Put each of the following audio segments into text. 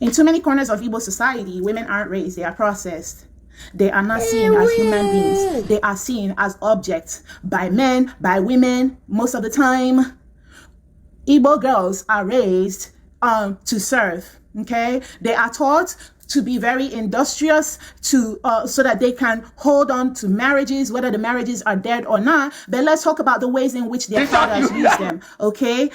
In too many corners of Igbo society, women aren't raised, they are processed. They are not seen as human beings. They are seen as objects by men, by women. Most of the time, Igbo girls are raised to serve, okay? They are taught to be very industrious so that they can hold on to marriages, whether the marriages are dead or not. But let's talk about the ways in which their fathers use them, okay?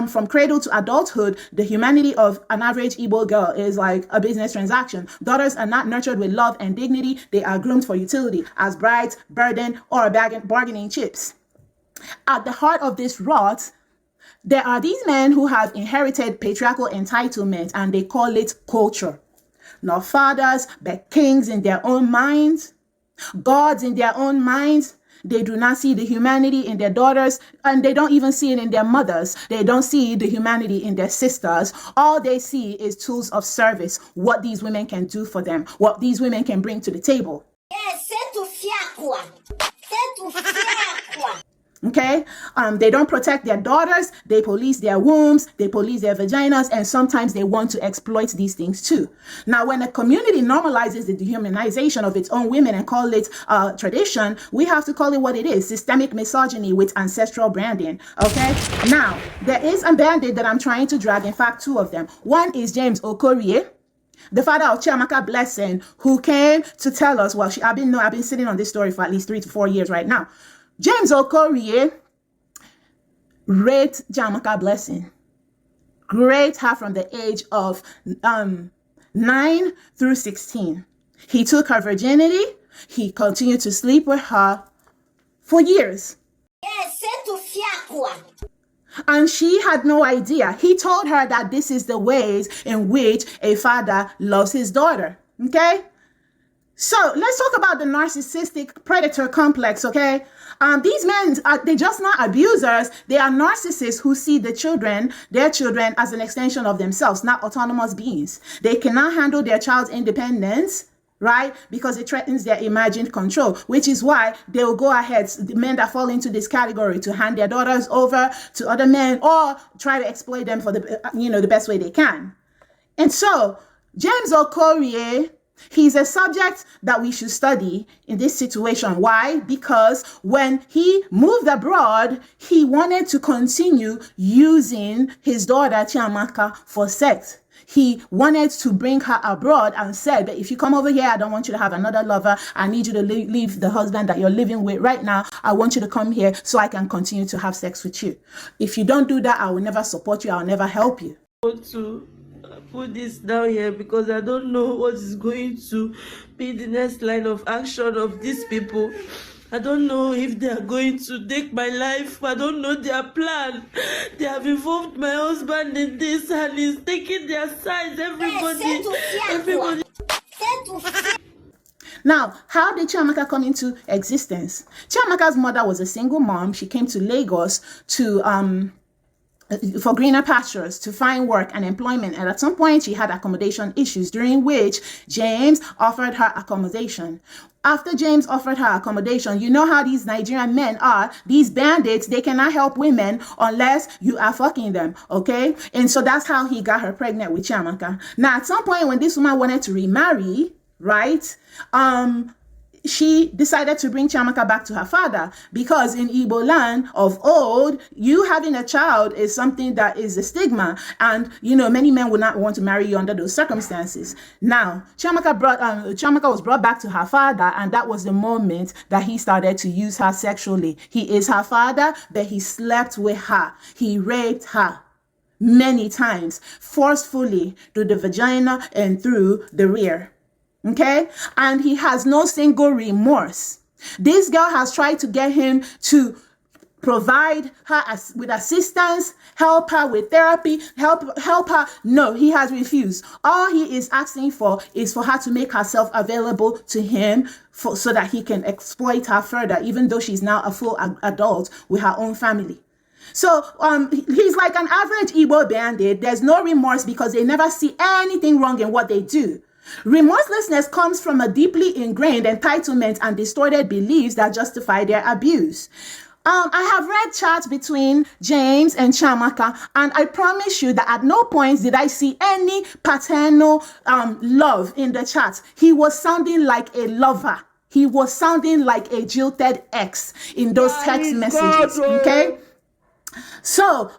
From cradle to adulthood, the humanity of an average Igbo girl is like a business transaction. Daughters are not nurtured with love and dignity. They are groomed for utility as brides, burden, or bargaining chips. At the heart of this rot, there are these men who have inherited patriarchal entitlement, and they call it culture. Not fathers, but kings in their own minds, gods in their own minds. They do not see the humanity in their daughters, and they don't even see it in their mothers. They don't see the humanity in their sisters. All they see is tools of service, what these women can do for them, what these women can bring to the table. Okay, they don't protect their daughters, they police their wombs, they police their vaginas, and sometimes they want to exploit these things too. Now, when a community normalizes the dehumanization of its own women and call it tradition, we have to call it what it is: systemic misogyny with ancestral branding. Okay, now there is a bandit that I'm trying to drag, in fact, two of them. One is James Okorie, the father of Chiamaka Blessing, who came to tell us, well, I've been sitting on this story for at least 3 to 4 years right now. James Okorie raped Chiamaka Blessing, raped her from the age of 9 through 16. He took her virginity. He continued to sleep with her for years. And she had no idea. He told her that this is the ways in which a father loves his daughter. Okay? So let's talk about the narcissistic predator complex, okay? These men, they're just not abusers. They are narcissists who see their children as an extension of themselves, not autonomous beings. They cannot handle their child's independence, right? Because it threatens their imagined control, which is why they will go ahead, the men that fall into this category, to hand their daughters over to other men or try to exploit them for the best way they can. And so James Okorie, he's a subject that we should study in this situation. Why? Because when he moved abroad, he wanted to continue using his daughter Chiamaka for sex. He wanted to bring her abroad and said, but if you come over here, I don't want you to have another lover. I need you to leave the husband that you're living with right now. I want you to come here so I can continue to have sex with you. If you don't do that, I will never support you. I'll never help you. Put this down here because I don't know what is going to be the next line of action of these people. I don't know if they are going to take my life. I don't know their plan. They have involved my husband in this and he's taking their sides. Everybody. Now, how did Chiamaka come into existence? Chiamaka's mother was a single mom. She came to Lagos for greener pastures, to find work and employment. And at some point, she had accommodation issues, during which James offered her accommodation. After James offered her accommodation, you know how these Nigerian men are, these bandits, they cannot help women unless you are fucking them, okay? And so that's how he got her pregnant with Chiamaka. Now, at some point when this woman wanted to remarry, right, she decided to bring Chiamaka back to her father, because in Igbo land of old, you having a child is something that is a stigma, and many men would not want to marry you under those circumstances. Now, Chiamaka was brought back to her father, and that was the moment that he started to use her sexually. He is her father, but he slept with her. He raped her many times, forcefully, through the vagina and through the rear. Okay, and he has no single remorse. This girl has tried to get him to provide her with assistance, help her with therapy, help her. No, he has refused. All he is asking for is for her to make herself available to him so that he can exploit her further, even though she's now a full adult with her own family. So he's like an average Igbo bandit. There's no remorse because they never see anything wrong in what they do. Remorselessness comes from a deeply ingrained entitlement and distorted beliefs that justify their abuse. I have read chats between James and Chiamaka, and I promise you that at no point did I see any paternal love in the chat. He was sounding like a lover. He was sounding like a jilted ex in those text messages. Okay. So,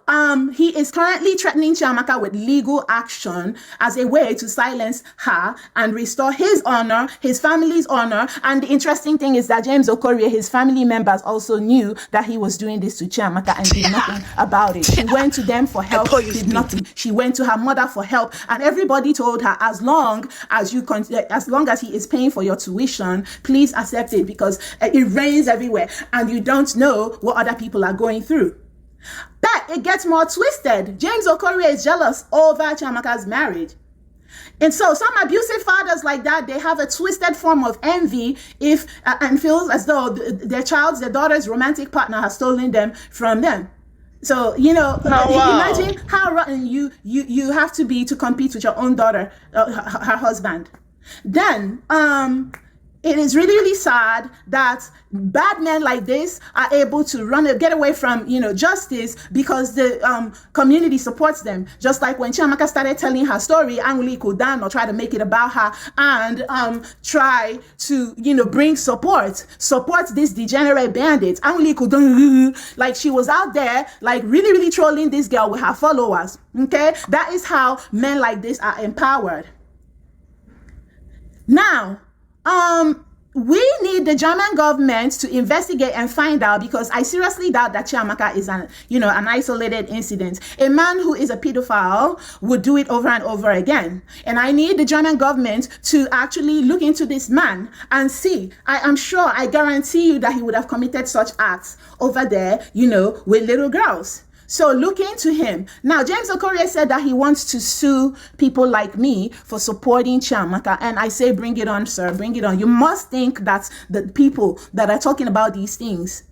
he is currently threatening Chiamaka with legal action as a way to silence her and restore his honor, his family's honor. And the interesting thing is that James Okorie, his family members, also knew that he was doing this to Chiamaka and did nothing about it. She went to them for help, did nothing. She went to her mother for help, and everybody told her, as long as he is paying for your tuition, please accept it, because it rains everywhere and you don't know what other people are going through. But it gets more twisted. James Okorie is jealous over Chiamaka's marriage. And so some abusive fathers like that, they have a twisted form of envy and feels as though their daughter's romantic partner has stolen them from them. So, imagine how rotten you have to be to compete with your own daughter, her husband. Then, it is really, really sad that bad men like this are able to get away from, justice because the community supports them. Just like when Chiamaka started telling her story, Anguli could down or try to make it about her and try to, bring support these degenerate bandits. Anguli could down, like she was out there, like really, really trolling this girl with her followers. Okay, that is how men like this are empowered. Now, we need the German government to investigate and find out, because I seriously doubt that Chiamaka is an isolated incident. A man who is a pedophile would do it over and over again. And I need the German government to actually look into this man and see. I guarantee you that he would have committed such acts over there, with little girls. So look into him. Now, James Okorie said that he wants to sue people like me for supporting Chiamaka. And I say, bring it on, sir. Bring it on. You must think that the people that are talking about these things,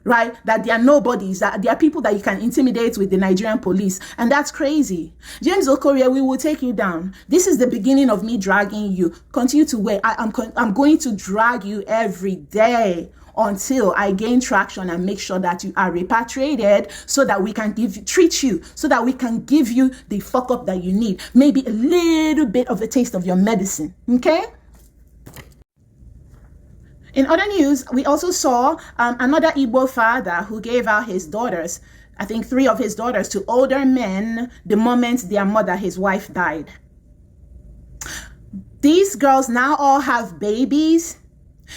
right, that they are nobodies, that they are people that you can intimidate with the Nigerian police. And that's crazy. James Okorie, we will take you down. This is the beginning of me dragging you. Continue to wait. I'm going to drag you every day until I gain traction and make sure that you are repatriated, so that we can treat you, so that we can give you the fuck up that you need. Maybe a little bit of a taste of your medicine. Okay? In other news, we also saw another Igbo father who gave out his daughters, I think 3 of his daughters, to older men the moment their mother, his wife, died. These girls now all have babies.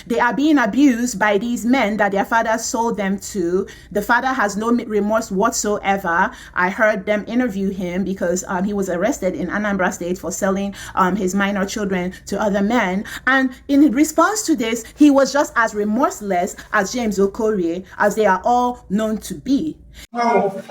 They are being abused by these men that their father sold them to. The father has no remorse whatsoever. I heard them interview him because he was arrested in Anambra State for selling his minor children to other men. And in response to this, he was just as remorseless as James Okorie, as they are all known to be. Because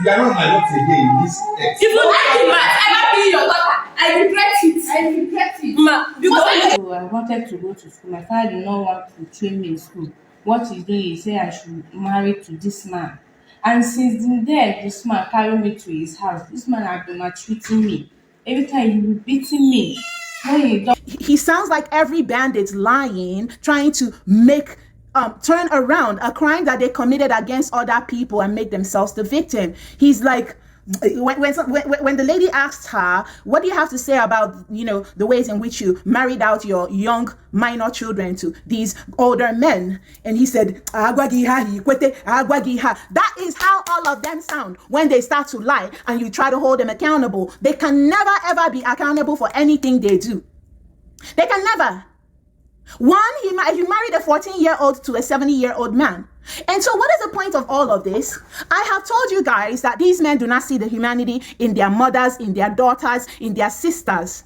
you are not my daughter again in this text. If you I'm not being your daughter. I regret it. Ma, so I wanted to go to school. My father did not want to train me in school. What he's doing is say I should marry to this man. And since then, this man carried me to his house. This man had been maltreating me. Every time he was beating me. He sounds like every bandit lying, trying to make turn around a crime that they committed against other people and make themselves the victim. He's like, when the lady asked her, what do you have to say about, the ways in which you married out your young minor children to these older men? And he said, that is how all of them sound when they start to lie and you try to hold them accountable. They can never, ever be accountable for anything they do. They can never. One, he married a 14-year-old to a 70-year-old man. And so what is the point of all of this? I have told you guys that these men do not see the humanity in their mothers, in their daughters, in their sisters.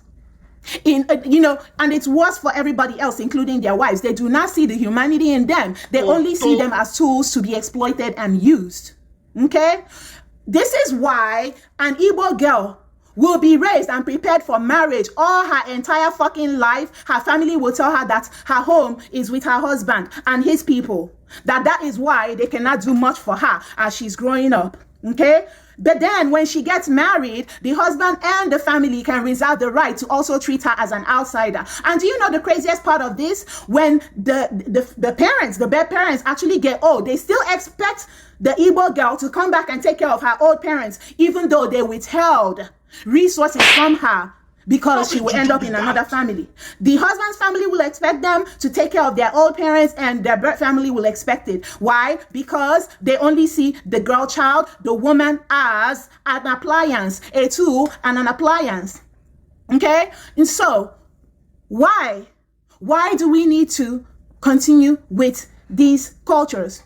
And it's worse for everybody else, including their wives. They do not see the humanity in them. They only see them as tools to be exploited and used. Okay? This is why an Igbo girl will be raised and prepared for marriage all her entire fucking life. Her family will tell her that her home is with her husband and his people. That is why they cannot do much for her as she's growing up. Okay? But then when she gets married, the husband and the family can reserve the right to also treat her as an outsider. And do you know the craziest part of this? When the parents, the bad parents actually get old, they still expect the Igbo girl to come back and take care of her old parents, even though they withheld resources from her because she will end up in another family. The husband's family will expect them to take care of their old parents, and their birth family will expect it. Why? Because they only see the girl child, the woman, as an appliance, a tool and an appliance. Okay? And so, why do we need to continue with these cultures?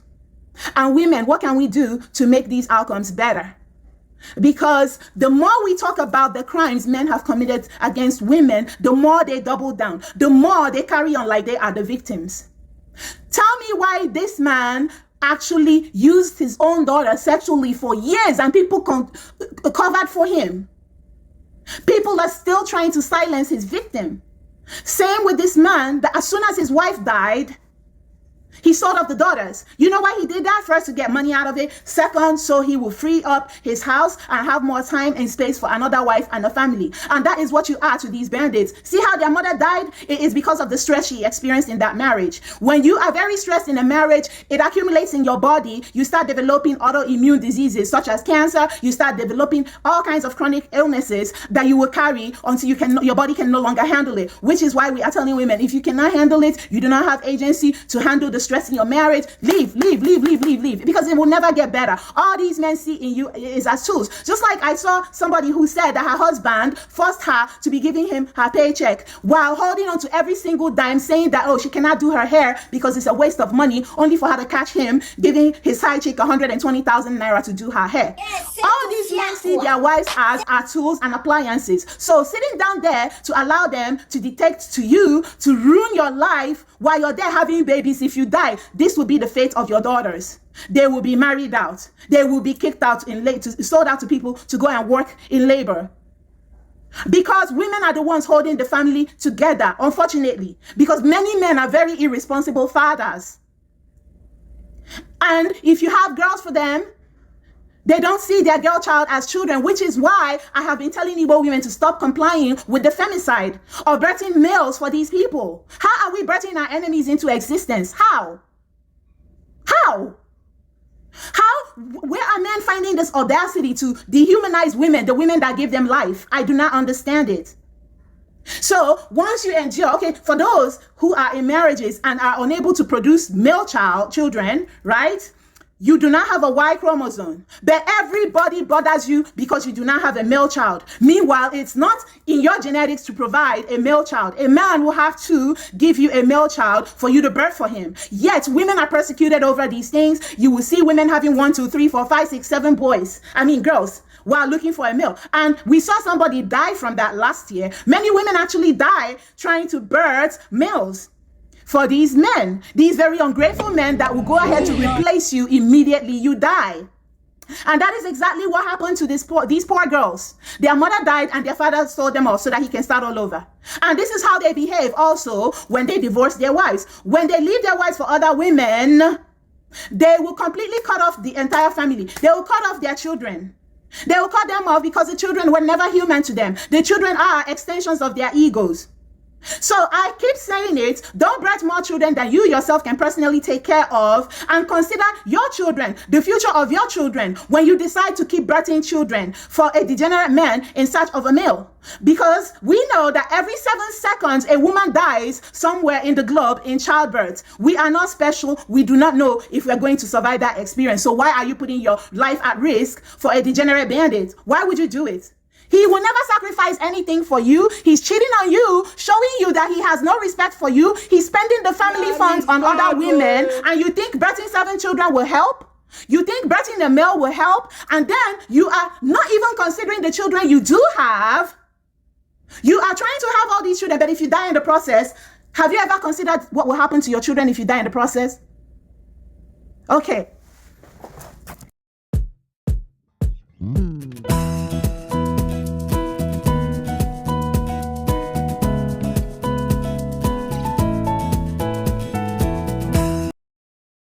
And women, what can we do to make these outcomes better? Because the more we talk about the crimes men have committed against women, the more they double down, the more they carry on like they are the victims. Tell me why this man actually used his own daughter sexually for years and people covered for him. People are still trying to silence his victim. Same with this man, that as soon as his wife died, he sold off the daughters. You know why he did that? First, to get money out of it. Second, so he will free up his house and have more time and space for another wife and a family. And that is what you are to these bandits. See how their mother died? It is because of the stress she experienced in that marriage. When you are very stressed in a marriage, it accumulates in your body. You start developing autoimmune diseases such as cancer. You start developing all kinds of chronic illnesses that you will carry until your body can no longer handle it. Which is why we are telling women, if you cannot handle it, you do not have agency to handle the stress in your marriage, leave, because it will never get better. All these men see in you is as tools. Just like I saw somebody who said that her husband forced her to be giving him her paycheck while holding on to every single dime, saying that, oh, she cannot do her hair because it's a waste of money, only for her to catch him giving his side chick 120,000 naira to do her hair. All these men see their wives as are tools and appliances. So sitting down there to allow them to dictate to you, to ruin your life while you're there having babies, if you die, this will be the fate of your daughters. They will be married out. They will be kicked out sold out to people to go and work in labor. Because women are the ones holding the family together, unfortunately. Because many men are very irresponsible fathers. And if you have girls for them, they don't see their girl child as children, which is why I have been telling Igbo women to stop complying with the femicide or birthing males for these people. How are we birthing our enemies into existence? How? Where are men finding this audacity to dehumanize women, the women that give them life? I do not understand it. So once you endure, okay, for those who are in marriages and are unable to produce male children, right? You do not have a Y chromosome, but everybody bothers you because you do not have a male child. Meanwhile, it's not in your genetics to provide a male child. A man will have to give you a male child for you to birth for him. Yet, women are persecuted over these things. You will see women having 1, 2, 3, 4, 5, 6, 7 girls, while looking for a male. And we saw somebody die from that last year. Many women actually die trying to birth males for these men, these very ungrateful men that will go ahead to replace you immediately you die. And that is exactly what happened to these poor girls. Their mother died and their father sold them off so that he can start all over. And this is how they behave also when they divorce their wives. When they leave their wives for other women, they will completely cut off the entire family. They will cut off their children. They will cut them off because the children were never human to them. The children are extensions of their egos. So I keep saying it, don't birth more children than you yourself can personally take care of, and consider your children, the future of your children, when you decide to keep birthing children for a degenerate man in search of a male. Because we know that every 7 seconds a woman dies somewhere in the globe in childbirth. We are not special. We do not know if we're going to survive that experience. So why are you putting your life at risk for a degenerate bandit? Why would you do it? He will never sacrifice anything for you. He's cheating on you, showing you that he has no respect for you. He's spending the family funds on other women. And you think birthing 7 children will help? You think birthing a male will help? And then you are not even considering the children you do have. You are trying to have all these children, but if you die in the process, have you ever considered what will happen to your children if you die in the process? Okay.